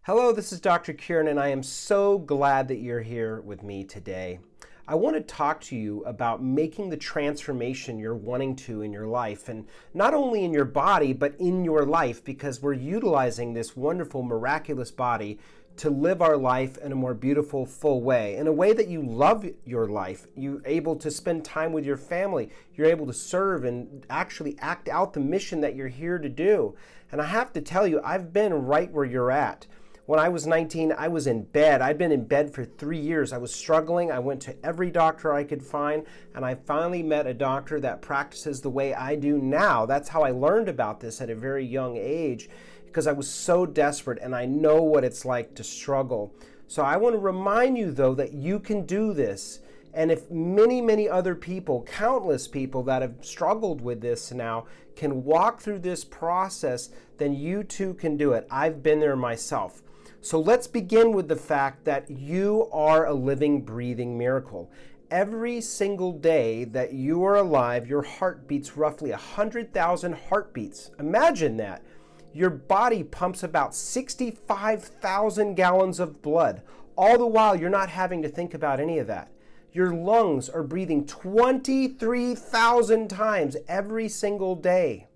Hello, this is Dr. Kieran, and I am so glad that you're here with me today. I want to talk to you about making the transformation you're wanting to in your life, and not only in your body, but in your life, because we're utilizing this wonderful, miraculous body to live our life in a more beautiful, full way, in a way that you love your life. You're able to spend time with your family. You're able to serve and actually act out the mission that you're here to do. And I have to tell you, I've been right where you're at. When I was 19, I was in bed. I'd been in bed for 3 years. I was struggling. I went to every doctor I could find, and I finally met a doctor that practices the way I do now. That's how I learned about this at a very young age, because I was so desperate, and I know what it's like to struggle. So I want to remind you, though, that you can do this. And if many other people, countless people that have struggled with this now, can walk through this process, then you too can do it. I've been there myself. So let's begin with the fact that you are a living, breathing miracle. Every single day that you are alive, your heart beats roughly 100,000 heartbeats. Imagine that. Your body pumps about 65,000 gallons of blood. All the while, you're not having to think about any of that. Your lungs are breathing 23,000 times every single day.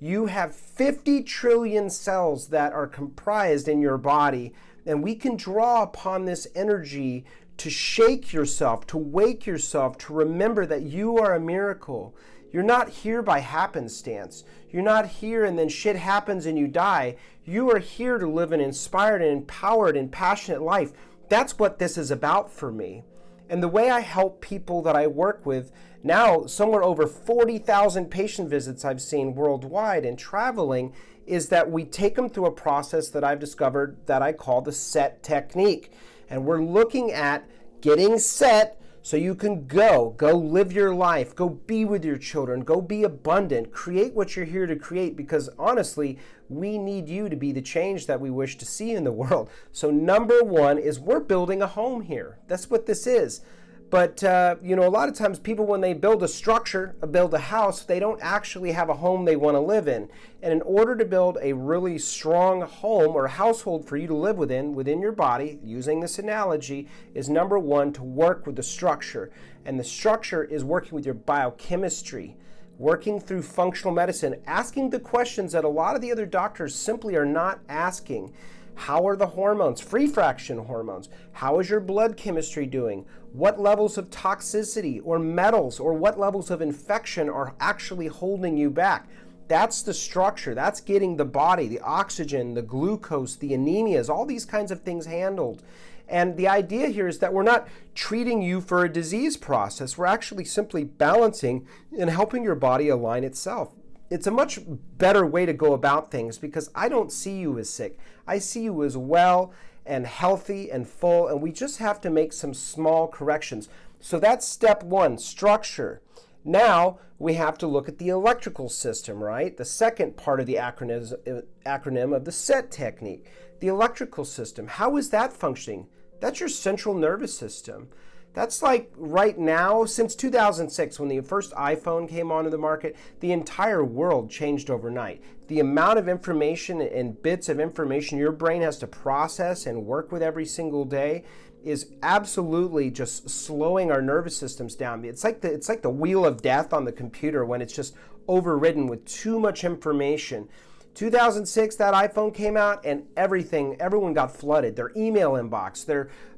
You have 50 trillion cells that are comprised in your body, and we can draw upon this energy to shake yourself, to wake yourself, to remember that you are a miracle. You're not here by happenstance. You're not here and then shit happens and you die. You are here to live an inspired and empowered and passionate life. That's what this is about for me. And the way I help people that I work with now, somewhere over 40,000 patient visits I've seen worldwide and traveling, is that we take them through a process that I've discovered that I call the SET technique. And we're looking at getting set so you can go live your life, go be with your children, go be abundant, create what you're here to create, because honestly, we need you to be the change that we wish to see in the world. So number one is we're building a home here. That's what this is. But, a lot of times people, when they build a structure, build a house, they don't actually have a home they want to live in. And in order to build a really strong home or household for you to live within your body, using this analogy, is number one, to work with the structure. And the structure is working with your biochemistry, working through functional medicine, asking the questions that a lot of the other doctors simply are not asking. How are the hormones, free fraction hormones? How is your blood chemistry doing? What levels of toxicity or metals or what levels of infection are actually holding you back? That's the structure. That's getting the body, the oxygen, the glucose, the anemias, all these kinds of things handled. And the idea here is that we're not treating you for a disease process. We're actually simply balancing and helping your body align itself. It's a much better way to go about things because I don't see you as sick. I see you as well and healthy and full, and we just have to make some small corrections. So that's step one, structure. Now we have to look at the electrical system, right? The second part of the acronym of the SET technique. The electrical system, how is that functioning? That's your central nervous system. That's like right now, since 2006, when the first iPhone came onto the market, the entire world changed overnight. The amount of information and bits of information your brain has to process and work with every single day is absolutely just slowing our nervous systems down. It's like the wheel of death on the computer when it's just overridden with too much information. 2006, that iPhone came out and everyone got flooded. Their email inbox,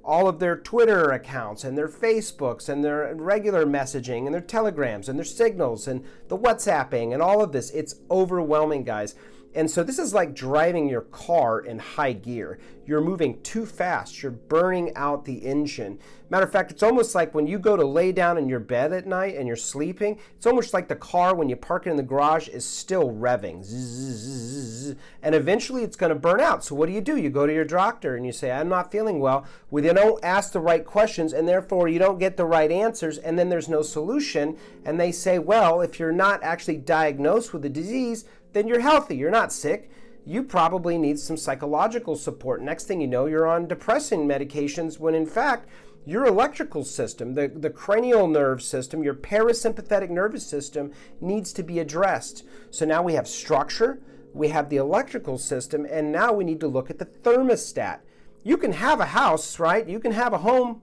all of their Twitter accounts and their Facebooks and their regular messaging and their Telegrams and their Signals and the WhatsApping and all of this. It's overwhelming, guys. And so this is like driving your car in high gear. You're moving too fast. You're burning out the engine. Matter of fact, it's almost like when you go to lay down in your bed at night and you're sleeping, it's almost like the car, when you park it in the garage, is still revving. Zzz, and eventually it's going to burn out. So what do? You go to your doctor and you say, I'm not feeling well. Well, they don't ask the right questions, and therefore you don't get the right answers, and then there's no solution. And they say, well, if you're not actually diagnosed with a disease, then you're healthy, you're not sick. You probably need some psychological support. Next thing you know, you're on depressing medications when in fact, your electrical system, the cranial nerve system, your parasympathetic nervous system needs to be addressed. So now we have structure, we have the electrical system, and now we need to look at the thermostat. You can have a house, right? You can have a home,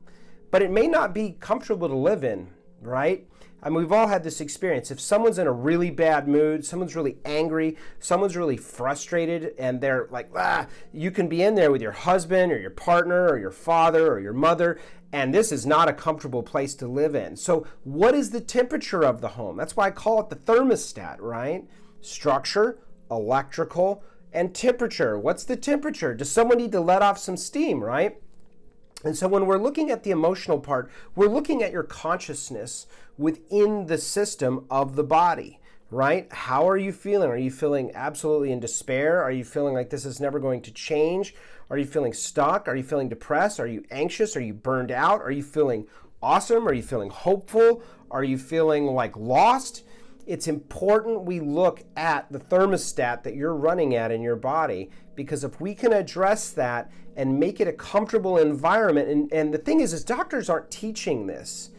but it may not be comfortable to live in, right? I mean, we've all had this experience. If someone's in a really bad mood, someone's really angry, someone's really frustrated, and they're like, you can be in there with your husband or your partner or your father or your mother, and this is not a comfortable place to live in. So what is the temperature of the home? That's why I call it the thermostat, right? Structure, electrical, and temperature. What's the temperature? Does someone need to let off some steam, right? And so when we're looking at the emotional part, we're looking at your consciousness within the system of the body, right? How are you feeling? Are you feeling absolutely in despair? Are you feeling like this is never going to change? Are you feeling stuck? Are you feeling depressed? Are you anxious? Are you burned out? Are you feeling awesome? Are you feeling hopeful? Are you feeling like lost? It's important we look at the thermostat that you're running at in your body, because if we can address that and make it a comfortable environment, and the thing is doctors aren't teaching this.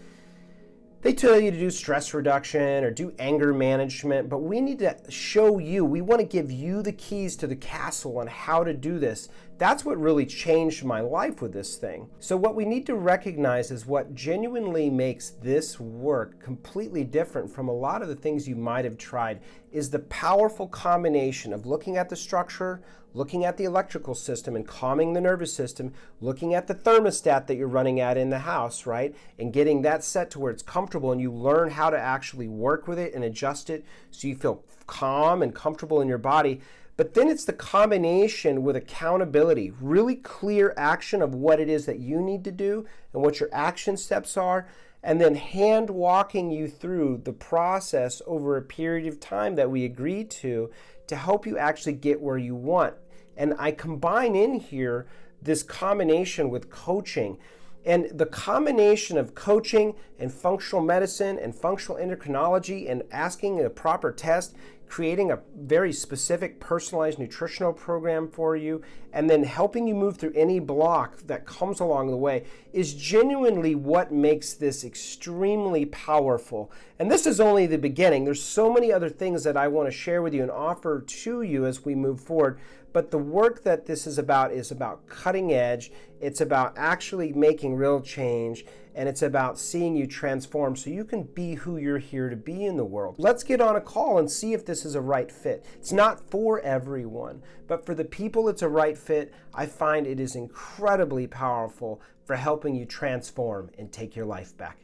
They tell you to do stress reduction or do anger management, but we need to show you, we want to give you the keys to the castle on how to do this. That's what really changed my life with this thing. So what we need to recognize is what genuinely makes this work completely different from a lot of the things you might have tried is the powerful combination of looking at the structure, looking at the electrical system and calming the nervous system, looking at the thermostat that you're running at in the house, right? And getting that set to where it's comfortable and you learn how to actually work with it and adjust it so you feel calm and comfortable in your body. But then it's the combination with accountability, really clear action of what it is that you need to do and what your action steps are, and then hand walking you through the process over a period of time that we agreed to help you actually get where you want. And I combine in here this combination with coaching. And the combination of coaching and functional medicine and functional endocrinology and asking a proper test, creating a very specific personalized nutritional program for you, and then helping you move through any block that comes along the way is genuinely what makes this extremely powerful. And this is only the beginning. There's so many other things that I want to share with you and offer to you as we move forward. But the work that this is about cutting edge. It's about actually making real change, and it's about seeing you transform so you can be who you're here to be in the world. Let's get on a call and see if this is a right fit. It's not for everyone, but for the people it's a right fit. I find it is incredibly powerful for helping you transform and take your life back.